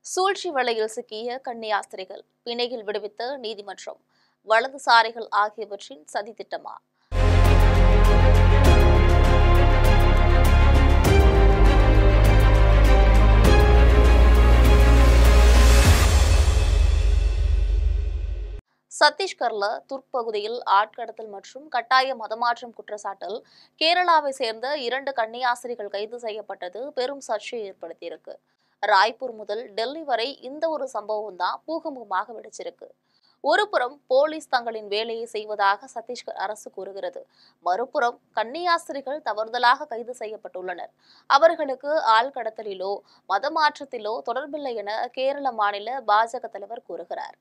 சூழ்ச்சி வலையில் சிக்கிய கன்னியாஸ்திரிகள் பிணையில் விடுவித்த நீதிமன்றம், வலதுசாரிகள் ஆகியவற்றின் சதித்திட்டமா? சத்தீஸ்கர்ல துர்க் பகுதியில் ஆட்கடத்தல் மற்றும் கட்டாய மதமாற்றம் குற்றச்சாட்டில் கேரளாவை சேர்ந்த 2 கன்னியாஸ்திரிகள் கைது செய்யப்பட்டது பெரும் சர்ச்சையை ஏற்படுத்தியிருக்கு. ராய்ப்பூர் முதல் டெல்லி வரை இந்த ஒரு சம்பவம் தான் பூகம்பமாக வெடிச்சிருக்கு. ஒருபுறம் போலீஸ் தங்களின் வேலையை செய்வதாக சத்தீஸ்கர் அரசு கூறுகிறது, மறுபுறம் கன்னியாஸ்திரிகள் தவறுதலாக கைது செய்யப்பட்டுள்ளனர். அவர்களுக்கு ஆள்கடத்தலிலோ மதமாற்றத்திலோ தொடர்பில்லை என கேரள மாநில பாஜக தலைவர் கூறுகிறார்.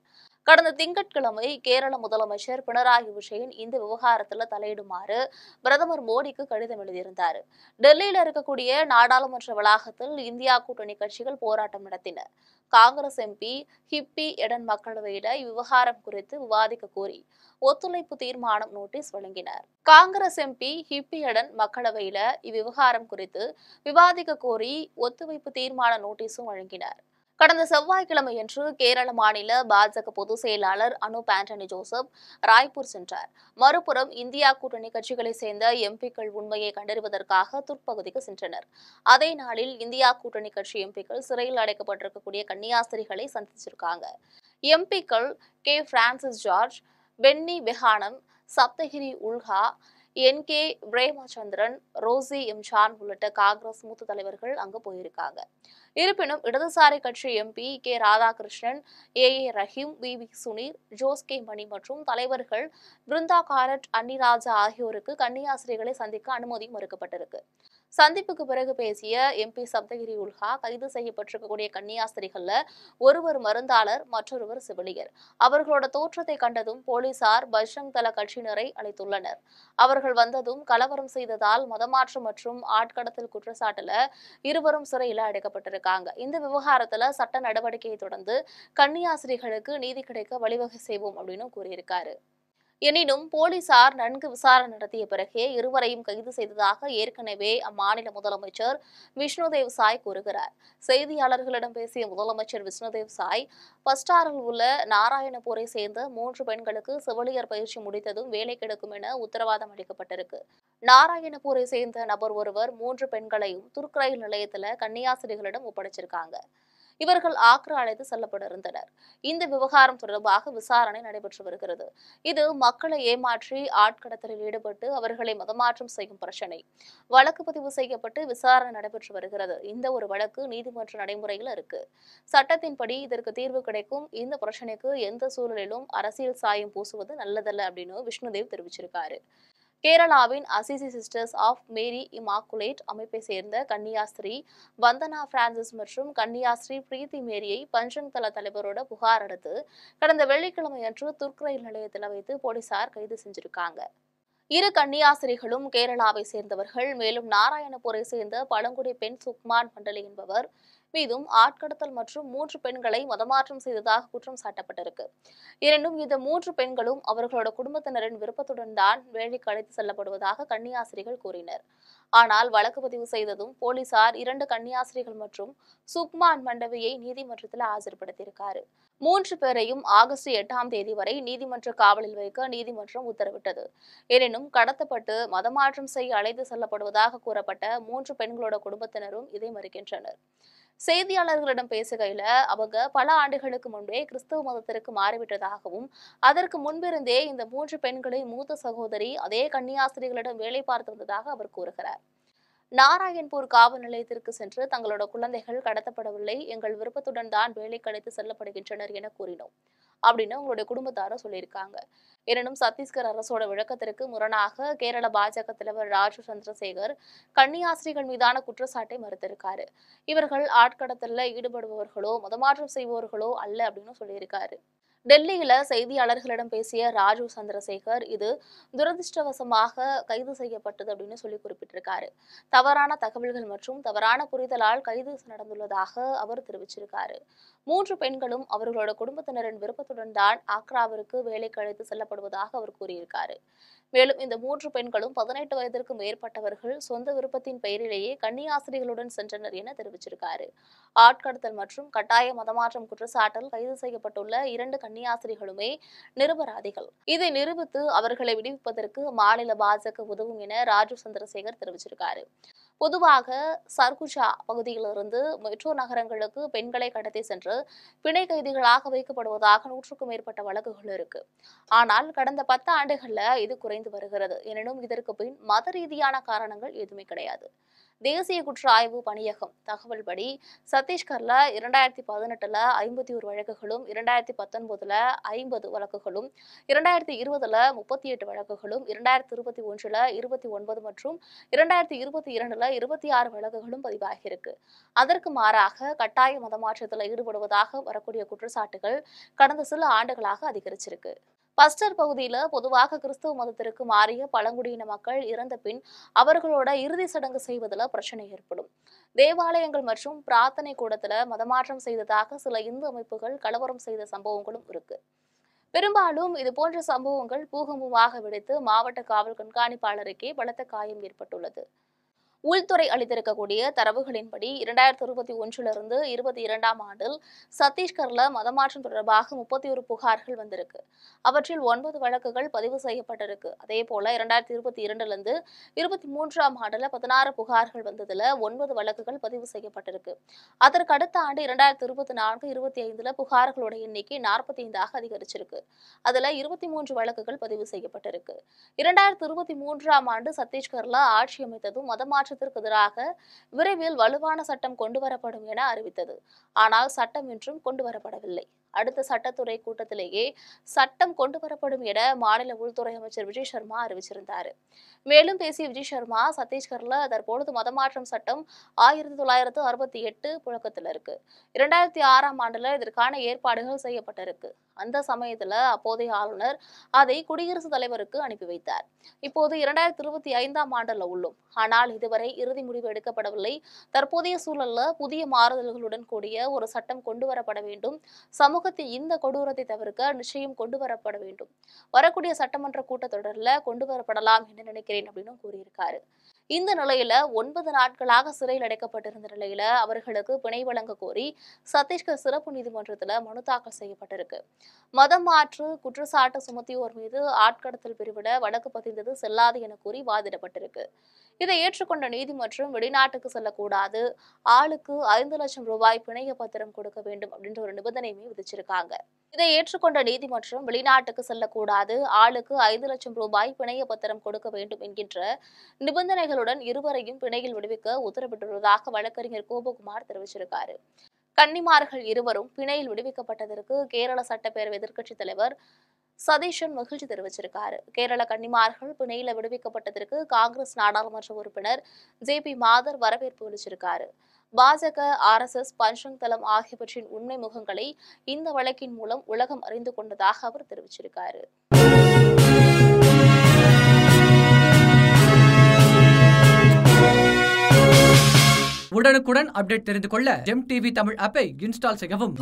கடந்த திங்கட்கிழமை கேரள முதலமைச்சர் பினராயி விஜயன் இந்த விவகாரத்தில் தலையிடுமாறு பிரதமர் மோடிக்கு கடிதம் எழுதியிருந்தார். டெல்லியில் இருக்கக்கூடிய நாடாளுமன்ற வளாகத்தில் இந்தியா கூட்டணி கட்சிகள் போராட்டம் நடத்தின. காங்கிரஸ் எம்பி ஹிப்பி எடன் மக்களவையில இவ்விவகாரம் குறித்து விவாதிக்க கோரி ஒத்துழைப்பு தீர்மானம் நோட்டீஸ் வழங்கினார். காங்கிரஸ் எம்பி ஹிப்பி எடன் மக்களவையில இவ்விவகாரம் குறித்து விவாதிக்க கோரி ஒத்துழைப்பு தீர்மான நோட்டீஸும் வழங்கினார். கடந்த செவ்வாய்க்கிழமையன்று கேரள மாநில பாஜக பொதுச் செயலாளர் அனூப் ஆண்டனி ஜோசப் ராய்ப்பூர் சென்றார். மறுபுறம் இந்தியா கூட்டணி கட்சிகளைச் சேர்ந்த எம்பிக்கள் உண்மையை கண்டறிவதற்காக துர்க் பகுதிக்கு சென்றனர். அதே நாளில் இந்தியா கூட்டணி கட்சி எம்பிக்கள் சிறையில் அடைக்கப்பட்டிருக்கக்கூடிய கன்னியாஸ்திரிகளை சந்திச்சிருக்காங்க. எம்பிக்கள் K Francis George, Penney பெஹானம், Saptagiri உல்ஹா, NK. Premachandran, Rousey எம்ஜான் உள்ளிட்ட காங்கிரஸ் மூத்த தலைவர்கள் அங்கு போயிருக்காங்க. இருப்பினும் இடதுசாரி கட்சி MP K Radhakrishnan, A Rahim, we சுனீர், Jose K மணி மற்றும் தலைவர்கள் பிருந்தா காரட், அன்னிராஜா ஆகியோருக்கு கன்னியாஸ்திரிகளை சந்திக்க அனுமதி மறுக்கப்பட்டிருக்கு. சந்திப்புக்கு பிறகு பேசிய எம்பி சப்தகிரி உல்ஹா, கைது செய்யப்பட்டிருக்கக்கூடிய கன்னியாஸ்திரிகள்ல ஒருவர் மருந்தாளர், மற்றொருவர் செவிலியர். அவர்களோட தோற்றத்தை கண்டதும் போலீசார் பஜ்ரங் தள கட்சியினரை அழைத்துள்ளனர். அவர்கள் வந்ததும் கலவரம் செய்ததால் மதமாற்றம் மற்றும் ஆட்கடத்தல் குற்றச்சாட்டுல இருவரும் சிறையில் அடைக்கப்பட்டிருக்காங்க. இந்த விவகாரத்துல சட்ட நடவடிக்கையை தொடர்ந்து கன்னியாஸ்திரிகளுக்கு நீதி கிடைக்க வழிவகை செய்வோம் அப்படின்னு கூறியிருக்காரு. எனினும் போலீசார் நன்கு விசாரணை நடத்திய பிறகே இருவரையும் கைது செய்ததாக ஏற்கனவே அம்மாநில முதலமைச்சர் விஷ்ணுதேவ் சாய் கூறுகிறார். செய்தியாளர்களிடம் பேசிய முதலமைச்சர் விஷ்ணுதேவ் சாய், பஸ்டாரில் உள்ள நாராயணபூரை சேர்ந்த 3 பெண்களுக்கு செவிலியர் பயிற்சி முடித்ததும் வேலை கிடைக்கும் என உத்தரவாதம் அளிக்கப்பட்டிருக்கு. நாராயணபூரை சேர்ந்த நபர் ஒருவர் 3 பெண்களையும் துர்க் ரயில் நிலையத்தில் கன்னியாஸ்திரிகளிடம் ஒப்படைச்சிருக்காங்க. இவர்கள் ஆக்ரா அழைத்து செல்லப்பட இருந்தனர். இந்த விவகாரம் தொடர்பாக விசாரணை நடைபெற்று வருகிறது. இது மக்களை ஏமாற்றி ஆட்கடத்தலில் ஈடுபட்டு அவர்களை மதமாற்றம் செய்யும் பிரச்சனை. வழக்கு பதிவு செய்யப்பட்டு விசாரணை நடைபெற்று வருகிறது. இந்த ஒரு வழக்கு நீதிமன்ற நடைமுறையில் இருக்கு. சட்டத்தின்படி இதற்கு தீர்வு கிடைக்கும். இந்த பிரச்சனைக்கு எந்த சூழலிலும் அரசியல் சாயம் பூசுவது நல்லதல்ல அப்படின்னு விஷ்ணுதேவ் தெரிவிச்சிருக்காரு. கேரளாவின் Assisi sisters of Mary Immaculate அமைப்பை சேர்ந்த கன்னியாஸ்திரி வந்தனா பிரான்சிஸ் மற்றும் கன்னியாஸ்திரி பிரீத்தி மேரியை பஞ்சங் தள தலைவரோட புகார் அடுத்து கடந்த வெள்ளிக்கிழமையன்று துர்க் ரயில் நிலையத்தில் வைத்து போலீசார் கைது செஞ்சிருக்காங்க. 2 கன்னியாஸ்திரிகளும் கேரளாவை சேர்ந்தவர்கள். மேலும் நாராயணபூரை சேர்ந்த பழங்குடி பெண் சுக்மான் மண்டலி என்பவர் மீதும் ஆட்கடத்தல் மற்றும் 3 பெண்களை மதமாற்றம் செய்ததாக குற்றம் சாட்டப்பட்டிருக்கு. எனினும் இந்த 3 பெண்களும் அவர்களோட குடும்பத்தினரின் விருப்பத்துடன் தான் வேலைக்கு அழைத்து செல்லப்படுவதாக கன்னியாஸ்திரிகள் கூறினர். ஆனால் வழக்கு பதிவு செய்ததும் போலீசார் 2 கன்னியாஸ்திரிகள் மற்றும் சுக்மான் மண்டவியை நீதிமன்றத்தில் ஆஜர்படுத்தியிருக்காரு. 3 பேரையும் ஆகஸ்ட் 8ஆம் தேதி வரை நீதிமன்ற காவலில் வைக்க நீதிமன்றம் உத்தரவிட்டது. எனினும் கடத்தப்பட்டு மதமாற்றம் செய்ய அழைத்து செல்லப்படுவதாக கூறப்பட்ட 3 பெண்களோட குடும்பத்தினரும் இதை மறுக்கின்றனர். செய்தியாளர்களிடம் பேசுகையில அவங்க பல ஆண்டுகளுக்கு முன்பே கிறிஸ்தவ மதத்திற்கு மாறிவிட்டதாகவும் அதற்கு முன்பிருந்தே இந்த 3 பெண்களின் மூத்த சகோதரி அதே கன்னியாஸ்திரிகளிடம் வேலை பார்த்து வந்ததாக அவர் கூறுகிறார். நாராயண்பூர் காவல் நிலையத்திற்கு சென்று தங்களோட குழந்தைகள் கடத்தப்படவில்லை, எங்கள் விருப்பத்துடன் தான் வேலைக்கு அழைத்து செல்லப்படுகின்றனர் என கூறினோம் அப்படின்னு உங்களுடைய குடும்பத்தாரும் சொல்லியிருக்காங்க. எனினும் சத்தீஸ்கர் அரசோட விளக்கத்திற்கு முரணாக கேரள பாஜக தலைவர் ராஜு சந்திரசேகர் கன்னியாஸ்திரிகள் மீதான குற்றச்சாட்டை மறுத்திருக்காரு. இவர்கள் ஆட்கடத்தலில் ஈடுபடுபவர்களோ மதமாற்றம் செய்பவர்களோ அல்ல அப்படின்னு சொல்லியிருக்காரு. டெல்லியில செய்தியாளர்களிடம் பேசிய ராஜீவ் சந்திரசேகர் இது துரதிருஷ்டவசமாக கைது செய்யப்பட்டது அப்படின்னு சொல்லி குறிப்பிட்டிருக்காரு. தவறான தகவல்கள் மற்றும் தவறான புரிதலால் கைது நடந்துள்ளதாக அவர் தெரிவிச்சிருக்காரு. 3 பெண்களும் அவர்களோட குடும்பத்தினரின் விருப்பத்துடன் தான் ஆக்ராவிற்கு வேலைக்கு அழைத்து செல்லப்படுவதாக அவர் கூறியிருக்காரு. மேலும் இந்த 3 பெண்களும் 18 வயதிற்கு மேற்பட்டவர்கள் சொந்த விருப்பத்தின் பெயரிலேயே கன்னியாஸ்திரிகளுடன் சென்றனர் என தெரிவிச்சிருக்காரு. ஆட்கடத்தல் மற்றும் கட்டாய மதமாற்றம் குற்றச்சாட்டில் கைது செய்யப்பட்டுள்ள 2 கன்னியாஸ்திரிகளுமே நிரபராதிகள். இதை நிரூபித்து அவர்களை விடுவிப்பதற்கு மாநில பாஜக உதவும் என ராஜீவ் சந்திரசேகர் தெரிவிச்சிருக்காரு. பொதுவாக சர்குஜா பகுதியிலிருந்து மெட்ரோ நகரங்களுக்கு பெண்களை கடத்தி சென்று பிணை கைதிகளாக வைக்கப்படுவதாக 100க்கும் மேற்பட்ட வழக்குகள் இருக்கு. ஆனால் கடந்த 10 ஆண்டுகள்ல இது குறைந்து வருகிறது. எனினும் இதற்கு பின் மத ரீதியான காரணங்கள் எதுவுமே கிடையாது. தேசிய குற்ற ஆய்வு பணியகம் தகவல்படி சத்தீஸ்கர்ல 2018ல 51 வழக்குகளும், 2019ல 50 வழக்குகளும், 2020ல 38 வழக்குகளும், 2021ல 29 மற்றும் 2022ல 26 வழக்குகளும் பதிவாகியிருக்கு. அதற்கு மாறாக கட்டாய மதமாற்றத்தில் ஈடுபடுவதாக வரக்கூடிய குற்றச்சாட்டுகள் கடந்த சில ஆண்டுகளாக அதிகரிச்சிருக்கு. பஸ்டர் பகுதியில பொதுவாக கிறிஸ்துவ மதத்திற்கு மாறிய பழங்குடியின மக்கள் இறந்த பின் அவர்களோட இறுதி சடங்கு செய்வதில் பிரச்சனை ஏற்படும். தேவாலயங்கள் மற்றும் பிரார்த்தனை கூடத்துல மதமாற்றம் செய்ததாக சில இந்து அமைப்புகள் கலவரம் செய்த சம்பவங்களும் இருக்கு. பெரும்பாலும் இதுபோன்ற சம்பவங்கள் பூகம்பமாக வெடித்து மாவட்ட காவல் கண்காணிப்பாளருக்கே பலத்த காயம் ஏற்பட்டுள்ளது. உள்துறை அளித்திருக்கக்கூடிய தரவுகளின்படி 2021லிருந்து 22ஆம் ஆண்டில் சத்தீஸ்கர்ல மதமாற்றம் தொடர்பாக 31 புகார்கள் வந்திருக்கு. அவற்றில் 9 வழக்குகள் பதிவு செய்யப்பட்டிருக்கு. அதே போல 2022லிருந்து 23ஆம் ஆண்டுல 16 புகார்கள் வந்ததுல 9 வழக்குகள் பதிவு செய்யப்பட்டிருக்கு. அதற்கு அடுத்த ஆண்டு 2024-25ல புகார்களோட எண்ணிக்கை 45ஆக அதிகரிச்சிருக்கு. அதுல 23 வழக்குகள் பதிவு செய்யப்பட்டிருக்கு. 2023ஆம் ஆண்டு சத்தீஸ்கர்ல ஆட்சி அமைத்ததும் மதமாற்ற எதிராக விரைவில் வலுவான சட்டம் கொண்டுவரப்படும் என அறிவித்தது. ஆனால் சட்டம் இன்றும் கொண்டுவரப்படவில்லை. அடுத்த சட்டத்துறை கூட்டத்திலேயே சட்டம் கொண்டுவரப்படும் என மாநில உள்துறை அமைச்சர் விஜய் சர்மா அறிவிச்சிருந்தார். மேலும் பேசிய விஜய் சர்மா, சத்தீஸ்கர்ல தற்பொழுது மதமாற்றம் சட்டம் 1968 புழக்கத்தில் இருக்கு. 2006ஆம் ஆண்டுல இதற்கான ஏற்பாடுகள் செய்யப்பட்டிருக்கு. அந்த சமயத்துல அப்போதைய ஆளுநர் அதை குடியரசுத் தலைவருக்கு அனுப்பி வைத்தார். இப்போது 2025ஆம் ஆண்டுல உள்ளோம். ஆனால் இதுவரை இறுதி முடிவு எடுக்கப்படவில்லை. தற்போதைய சூழல்ல புதிய மாறுதல்களுடன் கூடிய ஒரு சட்டம் கொண்டுவரப்பட வேண்டும். சமூகத்தின் இந்த கொடூரத்தை தவிர்க்க நிச்சயம் கொண்டுவரப்பட வேண்டும். வரக்கூடிய சட்டமன்ற கூட்டத்தொடர்ல கொண்டுவரப்படலாம் என்று நினைக்கிறேன் அப்படின்னு கூறியிருக்காரு. இந்த நிலையில 9 நாட்களாக சிறையில் அடைக்கப்பட்டிருந்த நிலையில அவர்களுக்கு பிணை வழங்க கோரி சத்தீஸ்கர் சிறப்பு நீதிமன்றத்துல மனு தாக்கல் செய்யப்பட்டிருக்கு. மதம் மாற்று குற்றச்சாட்டு சுமத்தியோர் மீது ஆட்கடத்தல் பிரிவிட வழக்கு பதிந்தது செல்லாது என கூறி வாதிடப்பட்டிருக்கு. இதை ஏற்றுக்கொண்ட நீதிமன்றம் வெளிநாட்டுக்கு செல்லக்கூடாது, ஆளுக்கு 5 லட்சம் ரூபாய் பிணைய பத்திரம் கொடுக்க வேண்டும் அப்படின்ற ஒரு நிபந்தனையுமே விதிச்சிருக்காங்க. இதை ஏற்றுக்கொண்ட நீதிமன்றம் வெளிநாட்டுக்கு செல்லக்கூடாது, ஆளுக்கு 5 லட்சம் ரூபாய் பிணைய பத்திரம் கொடுக்க வேண்டும் என்கின்ற நிபந்தனைகளுடன் இருவரையும் பிணையில் விடுவிக்க உத்தரவிட்டுள்ளதாக வழக்கறிஞர் கோபகுமார் தெரிவிச்சிருக்காரு. கன்னிமார்கள் இருவரும் பிணையில் விடுவிக்கப்பட்டதற்கு கேரள சட்டப்பேரவை எதிர்க்கட்சித் தலைவர் சதீஷன் மகிழ்ச்சி தெரிவிச்சிருக்காரு. கேரள கன்னிமார்கள் பிணையில விடுவிக்கப்பட்டதற்கு காங்கிரஸ் நாடாளுமன்ற உறுப்பினர் ஜே.பி. மாதர் வரவேற்பு அளிச்சிருக்காரு. பாஜக, RSS, பஞ்சங் தளம் ஆகியவற்றின் உண்மை முகங்களை இந்த வழக்கின் மூலம் உலகம் அறிந்து கொண்டதாக அவர் தெரிவிச்சிருக்காரு. உடனுக்குடன் அப்டேட் தெரிந்து கொள்ள ஜெம் டிவி தமிழ் ஆப்பை இன்ஸ்டால் செய்யவும்.